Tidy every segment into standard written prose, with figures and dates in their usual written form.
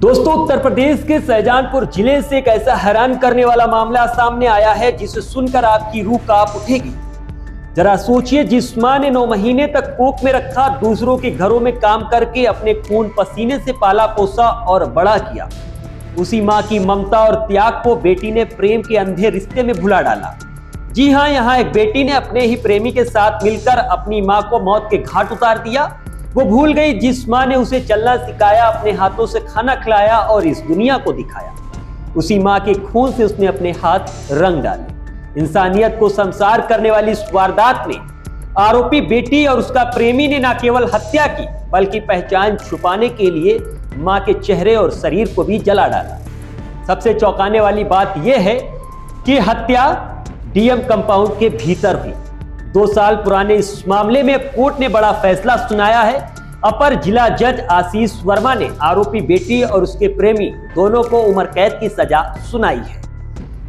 दोस्तों, उत्तर प्रदेश के शाहजहांपुर जिले से एक ऐसा हैरान करने वाला मामला सामने आया है जिसे सुनकर आपकी रूह कांप उठेगी। जरा सोचिए, जिस मां ने 9 महीने तक कोख में रखा, दूसरों के घरों में काम करके अपने खून पसीने से पाला पोसा और बड़ा किया, उसी मां की ममता और त्याग को बेटी ने प्रेम के अंधे रिश्ते में भुला डाला। जी हां, यहाँ एक बेटी ने अपने ही प्रेमी के साथ मिलकर अपनी मां को मौत के घाट उतार दिया। वो भूल गई जिस मां ने उसे चलना सिखाया, अपने हाथों से खाना खिलाया और इस दुनिया को दिखाया। उसी मां के खून से उसने अपने हाथ रंग डाले। इंसानियत को शर्मसार करने वाली इस वारदात में आरोपी बेटी और उसका प्रेमी ने न केवल हत्या की, बल्कि पहचान छुपाने के लिए मां के चेहरे और शरीर को भी जला डाला। सबसे चौंकाने वाली बात यह है कि हत्या डीएम कंपाउंड के भीतर हुई। 2 साल पुराने इस मामले में कोर्ट ने बड़ा फैसला सुनाया है। अपर जिला जज आशीष वर्मा ने आरोपी बेटी और उसके प्रेमी दोनों को उम्र कैद की सजा सुनाई है।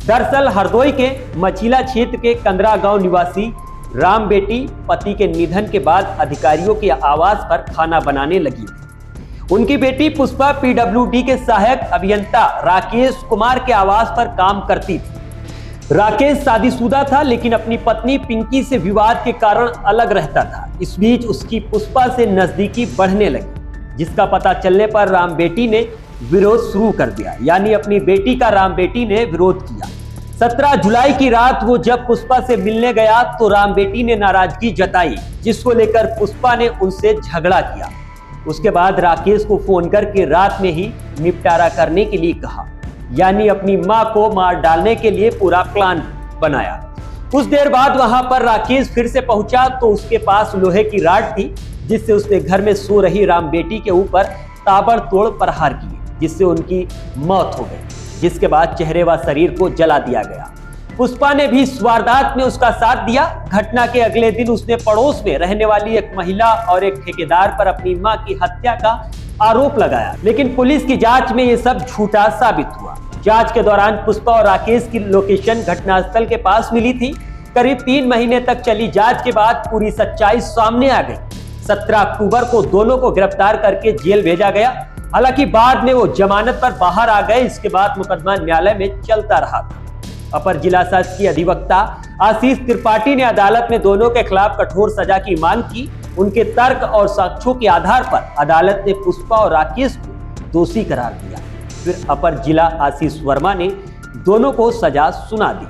दरअसल हरदोई के मछीला क्षेत्र के कंदरा गांव निवासी राम बेटी पति के निधन के बाद अधिकारियों के आवास पर खाना बनाने लगी थी। उनकी बेटी पुष्पा पीडब्ल्यूडी के सहायक अभियंता राकेश कुमार के आवास पर काम करती थी। राकेश शादीशुदा था, लेकिन अपनी पत्नी पिंकी से विवाद के कारण अलग रहता था। इस बीच उसकी पुष्पा से नजदीकी बढ़ने लगी, जिसका पता चलने पर राम बेटी ने विरोध शुरू कर दिया। यानी अपनी बेटी का राम बेटी ने विरोध किया। 17 जुलाई की रात वो जब पुष्पा से मिलने गया तो राम बेटी ने नाराजगी जताई, जिसको लेकर पुष्पा ने उनसे झगड़ा किया। उसके बाद राकेश को फोन करके रात में ही निपटारा करने के लिए कहा, यानी अपनी मां को मार डालने के लिए पूरा प्लान बनाया। कुछ देर बाद वहां पर राकेश फिर से पहुंचा तो उसके पास लोहे की राड थी, जिससे उसने घर में सो रही राम बेटी के ऊपर ताबड़तोड़ प्रहार किए, जिससे उनकी मौत हो गई, जिसके बाद चेहरे व शरीर को जला दिया गया। पुष्पा ने भी इस वारदात में उसका साथ दिया। घटना के अगले दिन उसने पड़ोस में रहने वाली एक महिला और एक ठेकेदार पर अपनी मां की हत्या का आरोप लगाया, लेकिन पुलिस की जांच में ये सब झूठा साबित हुआ। जांच के दौरान पुष्पा और राकेश की लोकेशन घटनास्थल के पास मिली थी। करीब 3 महीने तक चली जांच के बाद पूरी सच्चाई सामने आ गई। 17 अक्टूबर को दोनों को गिरफ्तार करके जेल भेजा गया। हालांकि बाद में वो जमानत पर बाहर आ गए। इसके बाद मुकदमा न्यायालय में चलता रहा था। अपर जिला शासकीय अधिवक्ता आशीष त्रिपाठी ने अदालत में दोनों के खिलाफ कठोर सजा की मांग की। उनके तर्क और साक्ष्यों के आधार पर अदालत ने पुष्पा और राकेश को दोषी करार दिया। फिर अपर जिला आशीष वर्मा ने दोनों को सजा सुना दी।